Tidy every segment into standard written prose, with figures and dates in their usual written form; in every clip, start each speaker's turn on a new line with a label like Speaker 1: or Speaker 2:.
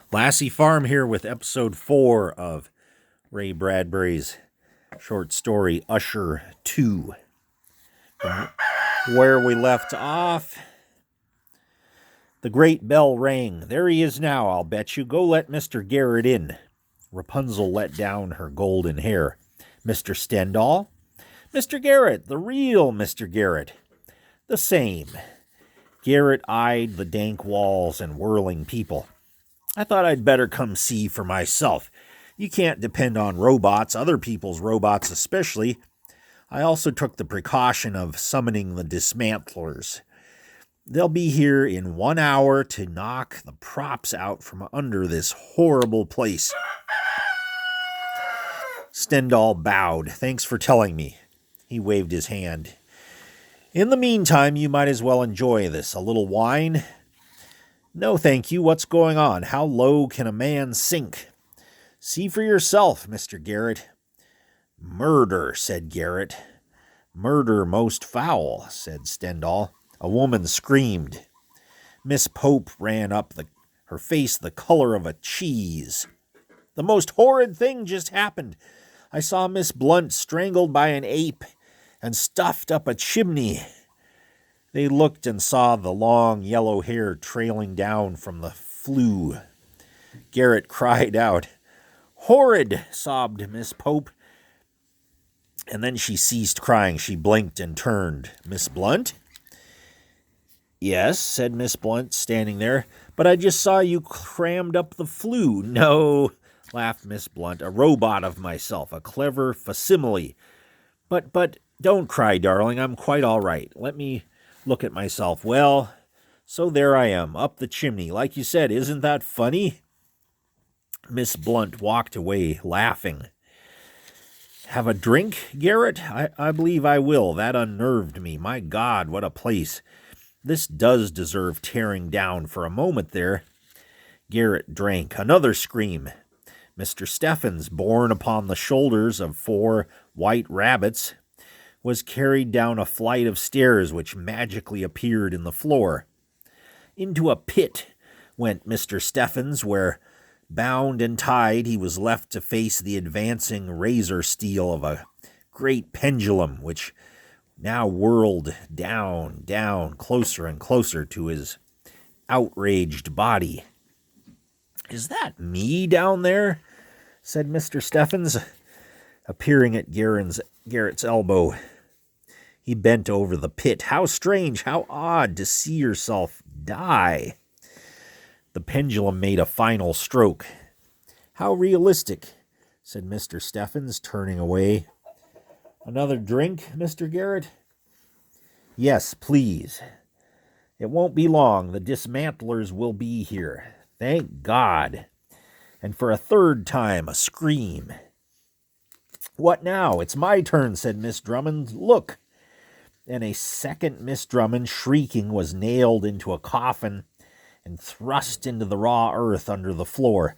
Speaker 1: Lassie Farm here with episode 4 of Ray Bradbury's short story, Usher 2. From where we left off, the great bell rang. There he is now, I'll bet you. Go let Mr. Garrett in. Rapunzel let down her golden hair. Mr. Stendhal? Mr. Garrett, the real Mr. Garrett. The same. Garrett eyed the dank walls and whirling people. I thought I'd better come see for myself. You can't depend on robots, other people's robots especially. I also took the precaution of summoning the dismantlers. They'll be here in 1 hour to knock the props out from under this horrible place. Stendhal bowed. Thanks for telling me. He waved his hand. In the meantime, you might as well enjoy this. A little wine? No, thank you. What's going on? How low can a man sink? See for yourself, Mr. Garrett. Murder, said Garrett. Murder most foul, said Stendhal. A woman screamed. Miss Pope ran up, her face the color of a cheese. The most horrid thing just happened. I saw Miss Blunt strangled by an ape and stuffed up a chimney. They looked and saw the long yellow hair trailing down from the flue. Garrett cried out. Horrid, sobbed Miss Pope. And then she ceased crying. She blinked and turned. Miss Blunt? Yes, said Miss Blunt, standing there. But I just saw you crammed up the flue. No, laughed Miss Blunt. A robot of myself, a clever facsimile. But, don't cry, darling. I'm quite all right. Let me look at myself. Well, so there I am, up the chimney. Like you said, isn't that funny? Miss Blunt walked away, laughing. Have a drink, Garrett? I believe I will. That unnerved me. My God, what a place. This does deserve tearing down for a moment there. Garrett drank. Another scream. Mr. Steffens, borne upon the shoulders of 4 white rabbits, was carried down a flight of stairs which magically appeared in the floor. Into a pit went Mr. Steffens, where, bound and tied, he was left to face the advancing razor steel of a great pendulum, which now whirled down, closer and closer to his outraged body. Is that me down there? Said Mr. Steffens, appearing at Garrett's elbow. He bent over the pit. How strange, how odd to see yourself die. The pendulum made a final stroke. How realistic, said Mr. Steffens, turning away. Another drink, Mr. Garrett? Yes, please. It won't be long. The dismantlers will be here. Thank God. And for a third time, a scream. What now? It's my turn, said Miss Drummond. Look. And a second Miss Drummond, shrieking, was nailed into a coffin and thrust into the raw earth under the floor.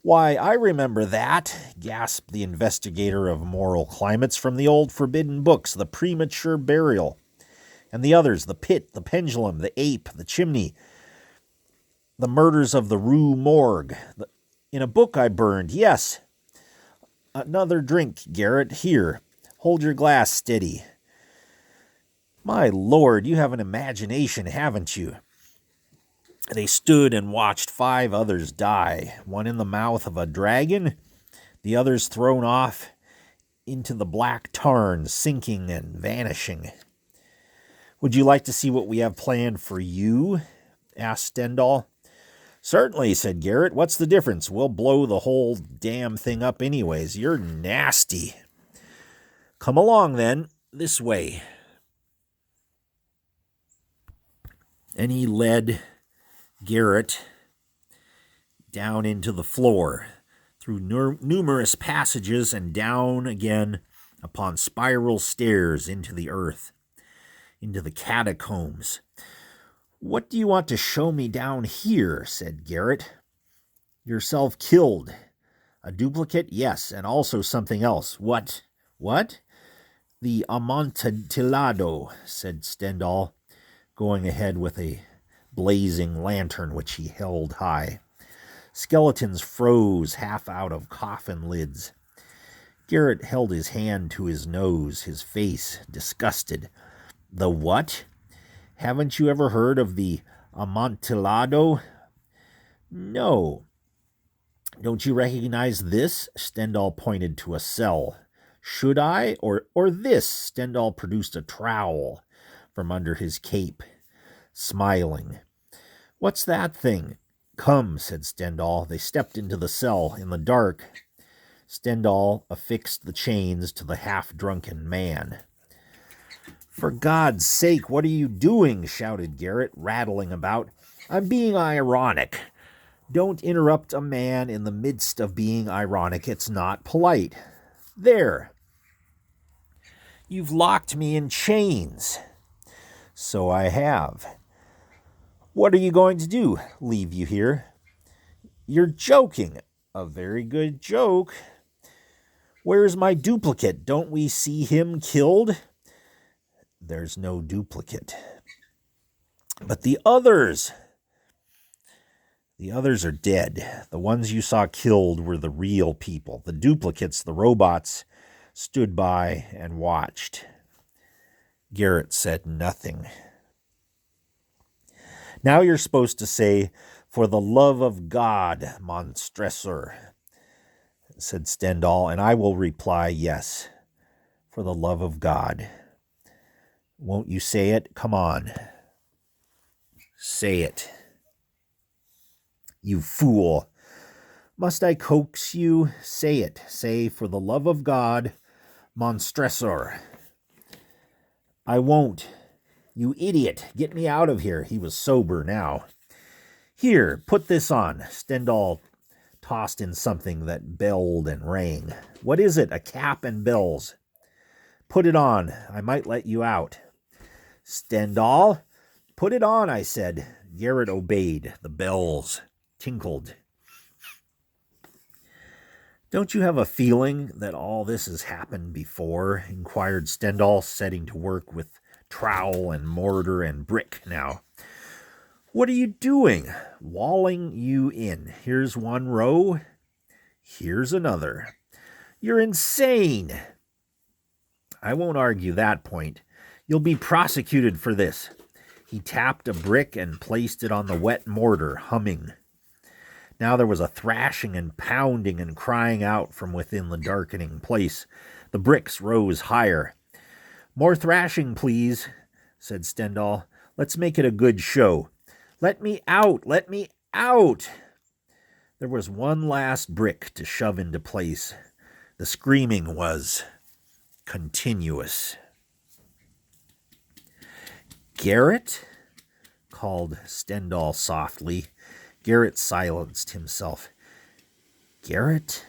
Speaker 1: Why, I remember that, gasped the investigator of moral climates from the old forbidden books, the premature burial. And the others, the pit, the pendulum, the ape, the chimney, the murders of the Rue Morgue. In a book I burned, yes. Another drink, Garrett. Here, hold your glass steady. My Lord, you have an imagination, haven't you? They stood and watched 5 others die, one in the mouth of a dragon, the others thrown off into the black tarn, sinking and vanishing. Would you like to see what we have planned for you? Asked Stendhal. Certainly, said Garrett. What's the difference? We'll blow the whole damn thing up anyways. You're nasty. Come along, then. This way. And he led Garrett down into the floor, through numerous passages and down again upon spiral stairs into the earth, into the catacombs. What do you want to show me down here? Said Garrett. Yourself killed. A duplicate? Yes, and also something else. What? The Amontillado, said Stendhal, going ahead with a blazing lantern which he held high. Skeletons froze half out of coffin lids. Garrett held his hand to his nose, his face disgusted. The what? Haven't you ever heard of the Amontillado? No. Don't you recognize this? Stendhal pointed to a cell. Should I? Or this? Stendhal produced a trowel from under his cape, smiling. What's that thing? Come, said Stendhal. They stepped into the cell in the dark. Stendhal affixed the chains to the half-drunken man. For God's sake, what are you doing? Shouted Garrett, rattling about. I'm being ironic. Don't interrupt a man in the midst of being ironic. It's not polite. There. You've locked me in chains. So I have. What are you going to do? Leave you here? You're joking. A very good joke. Where's my duplicate? Don't we see him killed? There's no duplicate. But the others are dead. The ones you saw killed were the real people. The duplicates, the robots, stood by and watched. Garrett said nothing. Now you're supposed to say, for the love of God, monstressor, said Stendhal, and I will reply, yes, for the love of God. Won't you say it? Come on. Say it. You fool. Must I coax you? Say it. Say, for the love of God, monstressor. I won't. You idiot. Get me out of here. He was sober now. Here, put this on. Stendhal tossed in something that belled and rang. What is it? A cap and bells. Put it on. I might let you out. Stendhal, put it on, I said. Garrett obeyed. The bells tinkled. Don't you have a feeling that all this has happened before? Inquired Stendhal, setting to work with trowel and mortar and brick now. What are you doing? Walling you in. Here's one row. Here's another. You're insane. I won't argue that point. You'll be prosecuted for this. He tapped a brick and placed it on the wet mortar, humming. Now there was a thrashing and pounding and crying out from within the darkening place. The bricks rose higher. More thrashing, please, said Stendhal. Let's make it a good show. Let me out! Let me out! There was one last brick to shove into place. The screaming was continuous. Garrett? Called Stendhal softly. Garrett silenced himself. Garrett?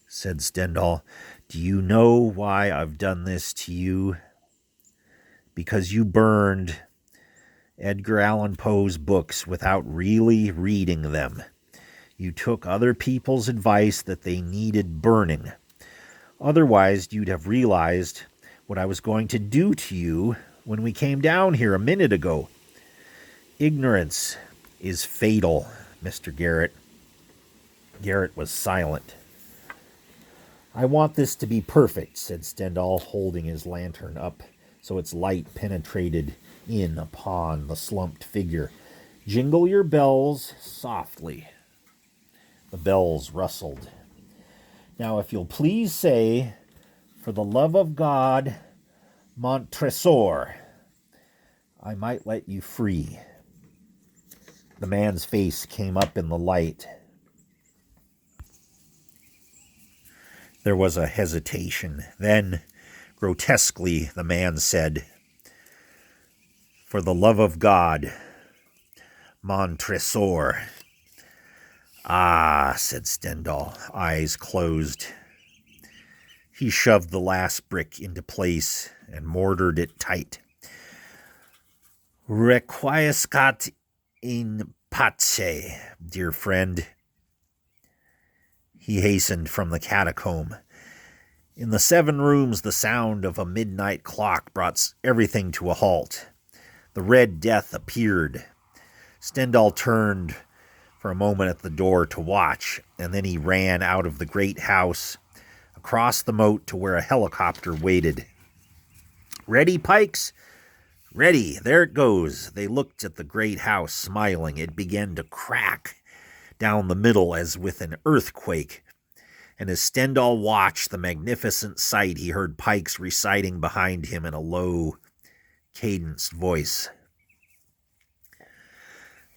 Speaker 1: Said Stendhal. Do you know why I've done this to you? Because you burned Edgar Allan Poe's books without really reading them. You took other people's advice that they needed burning. Otherwise, you'd have realized what I was going to do to you when we came down here a minute ago. Ignorance is fatal, Mr. Garrett. Garrett was silent. I want this to be perfect, said Stendhal, holding his lantern up so its light penetrated in upon the slumped figure. Jingle your bells softly. The bells rustled. Now, if you'll please say, for the love of God, Montressor, I might let you free. The man's face came up in the light. There was a hesitation. Then, grotesquely, the man said, for the love of God, Montressor. Ah, said Stendhal, eyes closed. He shoved the last brick into place and mortared it tight. Requiescat in pace, dear friend. He hastened from the catacomb. In the 7 rooms, the sound of a midnight clock brought everything to a halt. The Red Death appeared. Stendhal turned for a moment at the door to watch, and then he ran out of the great house, across the moat to where a helicopter waited. "Ready, Pikes?" "Ready. There it goes." They looked at the great house, smiling. It began to crack down the middle as with an earthquake. And as Stendhal watched the magnificent sight, he heard Pikes reciting behind him in a low, cadenced voice.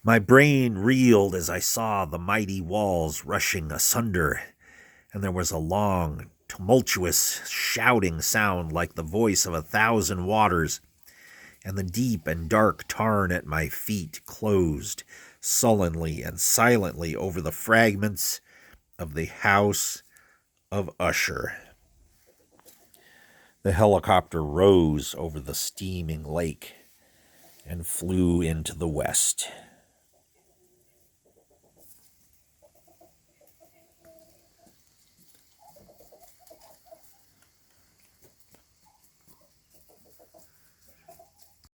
Speaker 1: My brain reeled as I saw the mighty walls rushing asunder, and there was a long, tumultuous shouting sound like the voice of 1,000 waters, and the deep and dark tarn at my feet closed sullenly and silently over the fragments of the house of Usher. The helicopter rose over the steaming lake and flew into the west.